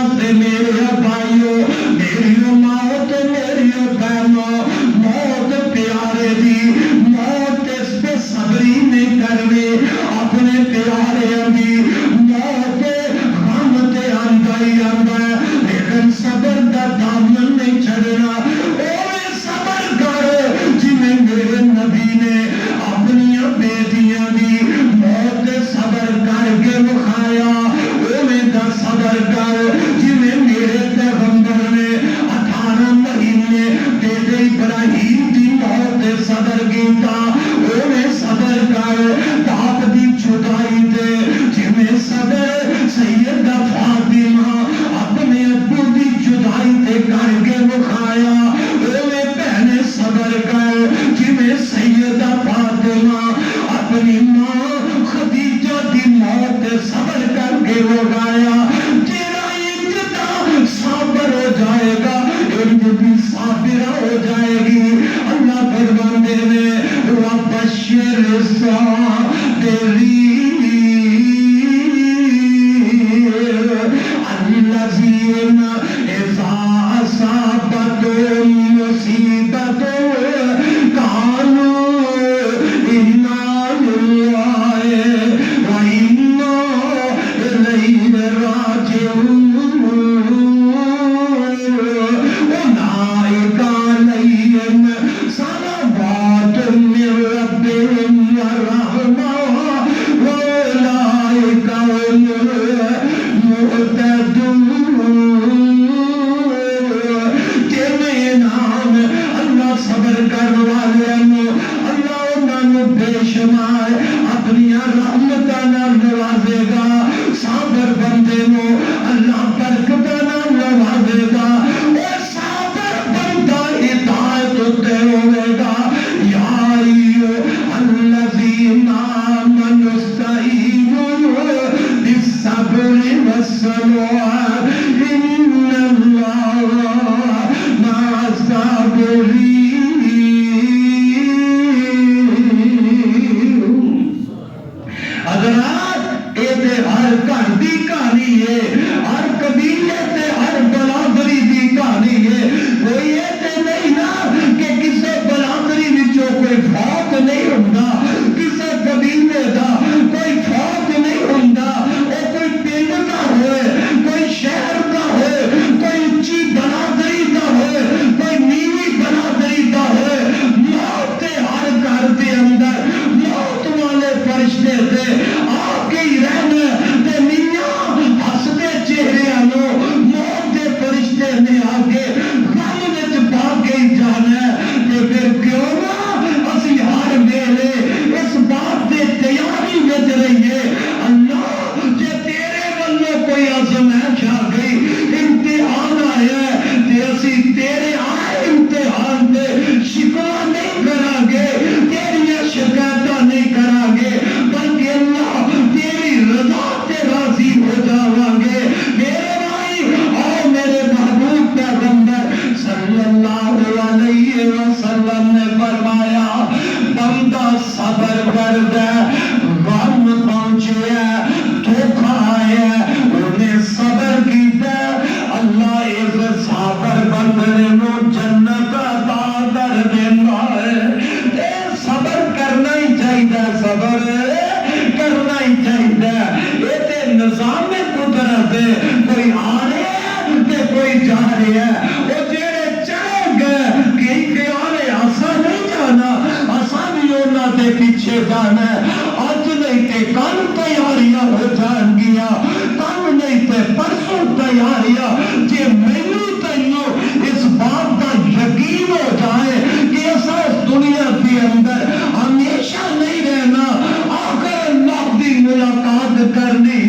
واسطے میرے بھائیو میری موت میری بہنوں موت پیارے دی موت اس پہ صبری نہیں کرنی اپنے پیارے دی موت غم تے آندا ہی آندا ہے لیکن صبر دا دامن نہیں چھڑنا اوے صبر کر جویں میرے نبی نے اپنی بیٹیاں دی موت صبر کر کے مکھایا اوے دا صبر کر جویں میرے پیغمبر نے 18 مہینے بیٹے ابراہیم دی موت صبر کیتا اوے صبر کر باپ دی جدائی تے جویں صبر سیدہ فاطمہ اپنے ابو دی جدائی تے کر کے مکھایا اوے بہن صبر کر جویں سیدہ فاطمہ اپنی ماں خدیجہ دی موت صبر کر کے مکھایا تیرا انتہا صابر ہو جائے گا بھی صابرہ ہو جائے گی اللہ فرماندے نے وَبَشِّرِ الصَّابِرِينَ الَّذِينَ إِذَا أَصَابَتْهُم مُّصِيبَةٌ قَالُوا إِنَّا لِلَّهِ وَإِنَّا إِلَيْهِ رَاجِعُونَ أولئك عليهم صلوات من ربهم ورحمة وأولئك هم المهتدون جنہیں انعام اللہ صبر کرنے والوں اللہ انہوں بے شمار اپنی رحمتاں نال نوازے گا صابر بندے نو اللہ برکتاں نال نوازے گا اور صابر بندہ ہدایت تے ہوے گا یا ایھا الذین آمنوا استعینوا بالصبر والصلاۃ ان اللہ مع الصابرین حضرات اے تے ہر گھر دی کہانی ہے ہر قبیلے تے ہر برادری دی کہانی ہے کوئی یہ تے نہیں نا کہ کسے برادری وچوں کوئی فوت نہیں ہوندا کسے قبیلے دا کوئی فوت نہیں ہوندا او کوئی پنڈ دا ہوئے کوئی شہر دا ہوئے کوئی اونچی برادری دا ہوئے کوئی نیوی برادری دا ہوئے موت تے ہر گھر دے اندر موت والے فرشتے تے آ کے ہی رہنا تے میاں ہسدے چہرے آنو موت دے فرشتے نے آگے غم وچ پا کے ہی جانا ہے تے پھر کیوں نہ اسی ہر ویلے اس بات دے تیاری وچ رہیے اللہ جے تیرے والوں کوئی آزمائش آ گئی امتحان آیا ہے تے اسی تیرے آئے امتحان دے شکوا نہیں کرا گے تیری شکایتاں نہیں کرا گے بلکہ اللہ تیری رضا تے راضی ہو جاواں گے میرے بھائی اور میرے محبوب پیغمبر صلی اللہ علیہ وسلم نے فرمایا بندہ صبر کردا غم پہنچیا دھوکا آیا انہیں صبر کیتا اللہ اس صابر بندے نو جنت عطا کر دیندا ہے تے صبر کرنا ہی چاہیے صبر کرنا ہی چاہیے یہ تے نظام قدرت ہے کوئی آ رہا ہے تے کوئی جا رہا ہے وہ جڑے چلے گئے کئی خیال ہے اسا نہیں جانا اسا بھی انہاں دے پیچھے جانا ہے اج نہیں تے کل تیاریاں ہو جان گیا کل نہیں تے پرسوں تیاریاں جے مینوں تینوں اس بات کا یقین ہو جائے کہ ایسا اس دنیا کے اندر ہمیشہ نہیں رہنا آخر اللہ کی ملاقات کرنی